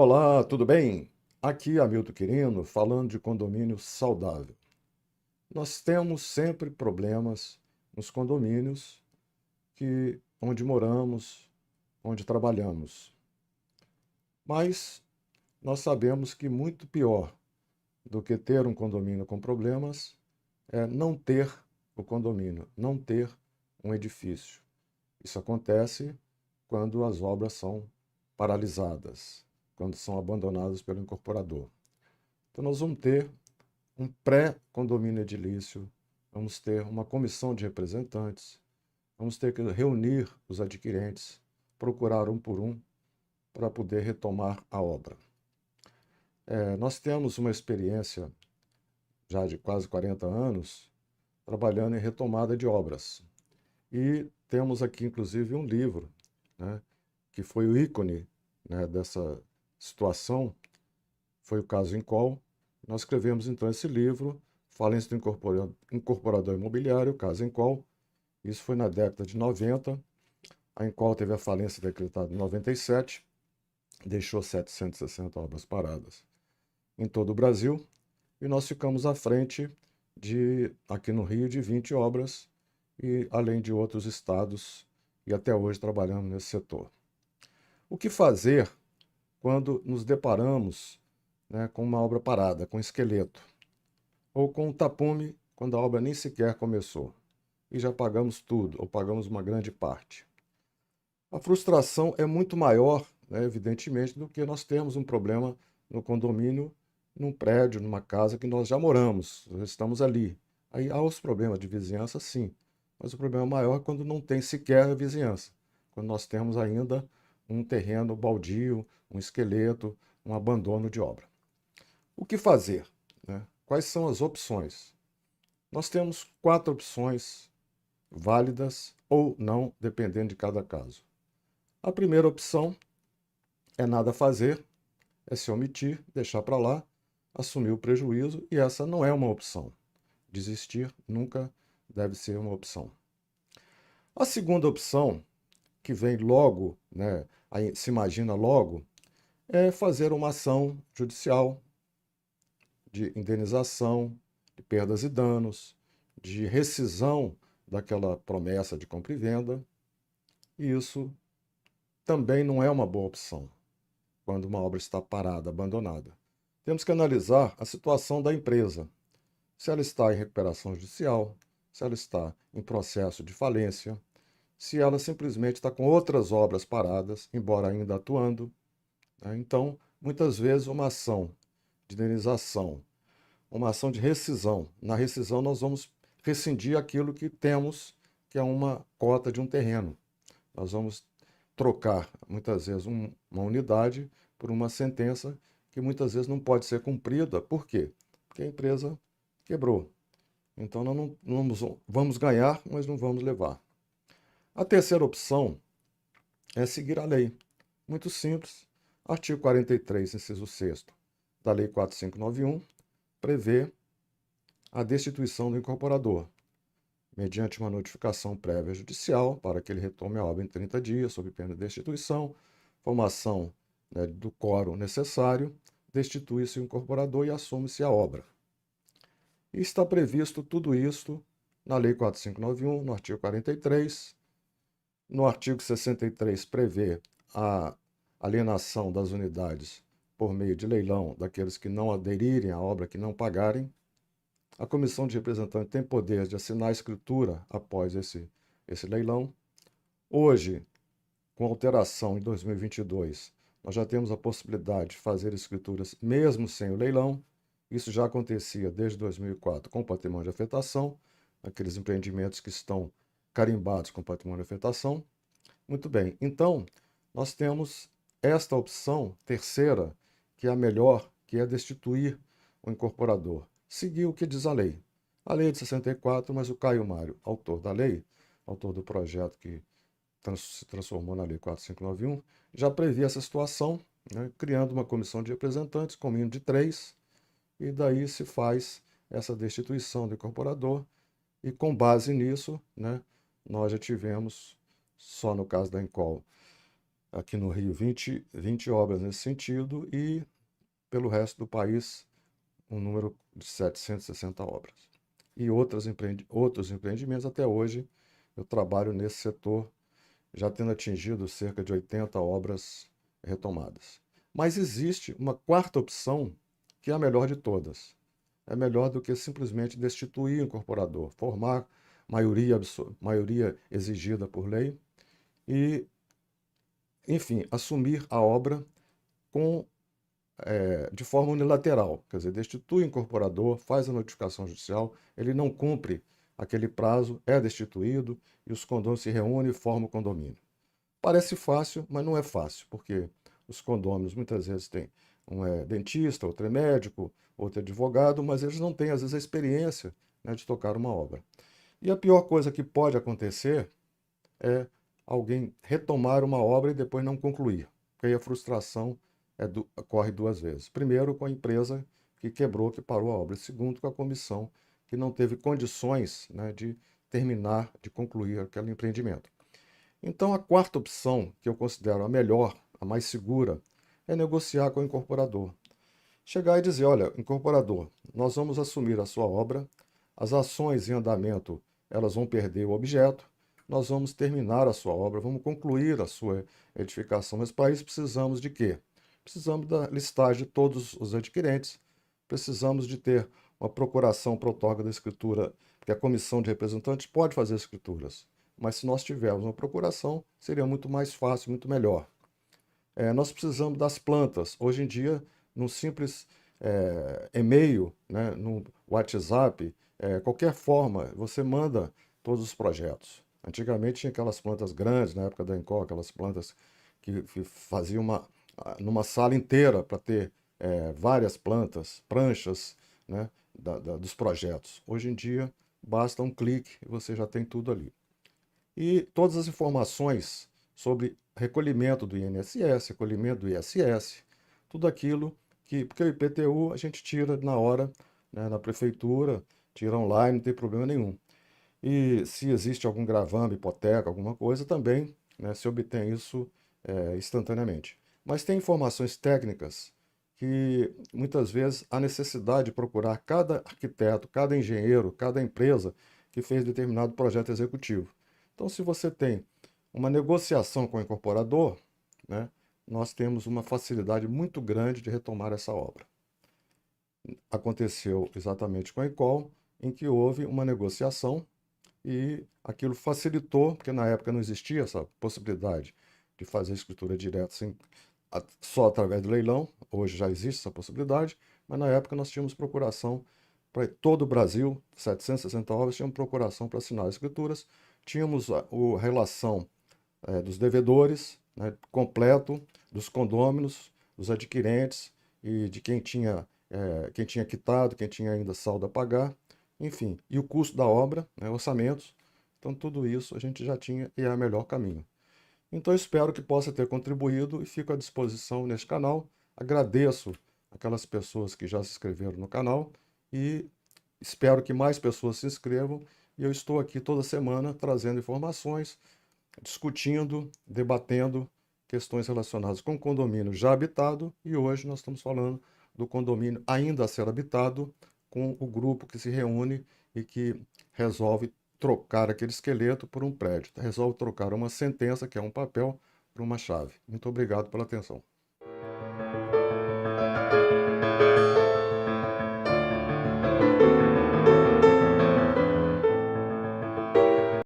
Olá, tudo bem? Aqui Hamilton Quirino falando de condomínio saudável. Nós temos sempre problemas nos condomínios onde moramos, onde trabalhamos. Mas nós sabemos que muito pior do que ter um condomínio com problemas é não ter o condomínio, não ter um edifício. Isso acontece quando as obras são paralisadas, quando são abandonadas pelo incorporador. Então, nós vamos ter um pré-condomínio edilício, vamos ter uma comissão de representantes, vamos ter que reunir os adquirentes, procurar um por um para poder retomar a obra. Nós temos uma experiência já de quase 40 anos trabalhando em retomada de obras. E temos aqui, inclusive, um livro, né, que foi o ícone, né, dessa situação, foi o caso Incol. Nós escrevemos, então, esse livro, Falência do Incorporador Imobiliário, caso Incol. Isso foi na década de 90. A Incol teve a falência decretada em 97, deixou 760 obras paradas em todo o Brasil, e nós ficamos à frente aqui no Rio, de 20 obras, e além de outros estados, e até hoje trabalhamos nesse setor. O que fazer quando nos deparamos, né, com uma obra parada, com esqueleto, ou com um tapume quando a obra nem sequer começou, e já pagamos tudo, ou pagamos uma grande parte? A frustração é muito maior, né, evidentemente, do que nós temos um problema no condomínio, num prédio, numa casa que nós já moramos, nós estamos ali. Aí há os problemas de vizinhança, sim, mas o problema maior é quando não tem sequer a vizinhança, quando nós temos ainda um terreno baldio, um esqueleto, um abandono de obra. O que fazer, né? Quais são as opções? Nós temos 4 opções válidas ou não, dependendo de cada caso. A primeira opção é nada fazer, é se omitir, deixar para lá, assumir o prejuízo, e essa não é uma opção. Desistir nunca deve ser uma opção. A segunda opção, que vem logo, né, aí se imagina logo, é fazer uma ação judicial de indenização, de perdas e danos, de rescisão daquela promessa de compra e venda, e isso também não é uma boa opção quando uma obra está parada, abandonada. Temos que analisar a situação da empresa, se ela está em recuperação judicial, se ela está em processo de falência, se ela simplesmente está com outras obras paradas, embora ainda atuando, né? Então, muitas vezes, uma ação de indenização, uma ação de rescisão. Na rescisão, nós vamos rescindir aquilo que temos, que é uma cota de um terreno. Nós vamos trocar, muitas vezes, uma unidade por uma sentença que muitas vezes não pode ser cumprida. Por quê? Porque a empresa quebrou. Então, nós não vamos ganhar, mas não vamos levar. A terceira opção é seguir a lei. Muito simples. Artigo 43, inciso 6º da Lei 4591, prevê a destituição do incorporador, mediante uma notificação prévia judicial para que ele retome a obra em 30 dias, sob pena de destituição, formação, né, do quórum necessário, destitui-se o incorporador e assume-se a obra. E está previsto tudo isso na Lei 4591, no artigo 43. No artigo 63 prevê a alienação das unidades por meio de leilão daqueles que não aderirem à obra, que não pagarem. A comissão de representantes tem poder de assinar a escritura após esse leilão. Hoje, com alteração em 2022, nós já temos a possibilidade de fazer escrituras mesmo sem o leilão. Isso já acontecia desde 2004 com o patrimônio de afetação, aqueles empreendimentos que estão carimbados com patrimônio de afetação. Muito bem, então nós temos esta opção terceira, que é a melhor, que é destituir o incorporador. Seguir o que diz a lei. A lei é de 64, mas o Caio Mário, autor da lei, autor do projeto que se transformou na Lei 4591, já previa essa situação, né, criando uma comissão de representantes com mínimo de 3, e daí se faz essa destituição do incorporador, e com base nisso, né, nós já tivemos, só no caso da Encol, aqui no Rio 20 obras nesse sentido e pelo resto do país um número de 760 obras. E outros empreendimentos, até hoje eu trabalho nesse setor, já tendo atingido cerca de 80 obras retomadas. Mas existe uma quarta opção, que é a melhor de todas. É melhor do que simplesmente destituir o incorporador, formar maioria exigida por lei e, enfim, assumir a obra com de forma unilateral, quer dizer, destitui o incorporador, faz a notificação judicial, ele não cumpre aquele prazo, é destituído e os condôminos se reúnem e formam o condomínio. Parece fácil, mas não é fácil, porque os condôminos muitas vezes têm um dentista, outro é médico, outro é advogado, mas eles não têm, às vezes, a experiência, né, de tocar uma obra. E a pior coisa que pode acontecer é alguém retomar uma obra e depois não concluir, porque aí a frustração ocorre duas vezes. Primeiro, com a empresa que quebrou, que parou a obra. E segundo, com a comissão que não teve condições, né, de terminar, de concluir aquele empreendimento. Então, a quarta opção, que eu considero a melhor, a mais segura, é negociar com o incorporador. Chegar e dizer: olha, incorporador, nós vamos assumir a sua obra, as ações em andamento elas vão perder o objeto, nós vamos terminar a sua obra, vamos concluir a sua edificação, mas para isso precisamos de quê? Precisamos da listagem de todos os adquirentes, precisamos de ter uma procuração para outorga da escritura, porque a comissão de representantes pode fazer escrituras, mas se nós tivermos uma procuração, seria muito mais fácil, muito melhor. Nós precisamos das plantas. Hoje em dia, num simples e-mail, né, no WhatsApp, qualquer forma, você manda todos os projetos. Antigamente tinha aquelas plantas grandes, na época da Encol, aquelas plantas que faziam numa sala inteira para ter várias plantas, pranchas, né, dos projetos. Hoje em dia, basta um clique e você já tem tudo ali. E todas as informações sobre recolhimento do INSS, recolhimento do ISS, tudo aquilo porque o IPTU a gente tira na hora, né, na prefeitura, tira online, não tem problema nenhum. E se existe algum gravame, hipoteca, alguma coisa, também, né, se obtém isso instantaneamente. Mas tem informações técnicas que muitas vezes há necessidade de procurar cada arquiteto, cada engenheiro, cada empresa que fez determinado projeto executivo. Então, se você tem uma negociação com o incorporador, né, nós temos uma facilidade muito grande de retomar essa obra. Aconteceu exatamente com a Encol, em que houve uma negociação e aquilo facilitou, porque na época não existia essa possibilidade de fazer escritura direta só através do leilão. Hoje já existe essa possibilidade, mas na época nós tínhamos procuração para todo o Brasil, 760 obras, tínhamos procuração para assinar as escrituras, tínhamos a relação dos devedores, né, completo, dos condôminos, dos adquirentes e de quem tinha quitado, quem tinha ainda saldo a pagar, enfim, e o custo da obra, né, orçamentos. Então, tudo isso a gente já tinha e é o melhor caminho. Então, eu espero que possa ter contribuído e fico à disposição neste canal. Agradeço aquelas pessoas que já se inscreveram no canal e espero que mais pessoas se inscrevam. E eu estou aqui toda semana trazendo informações, discutindo, debatendo questões relacionadas com o condomínio já habitado. E hoje nós estamos falando do condomínio ainda a ser habitado, com o grupo que se reúne e que resolve trocar aquele esqueleto por um prédio. Resolve trocar uma sentença, que é um papel, por uma chave. Muito obrigado pela atenção.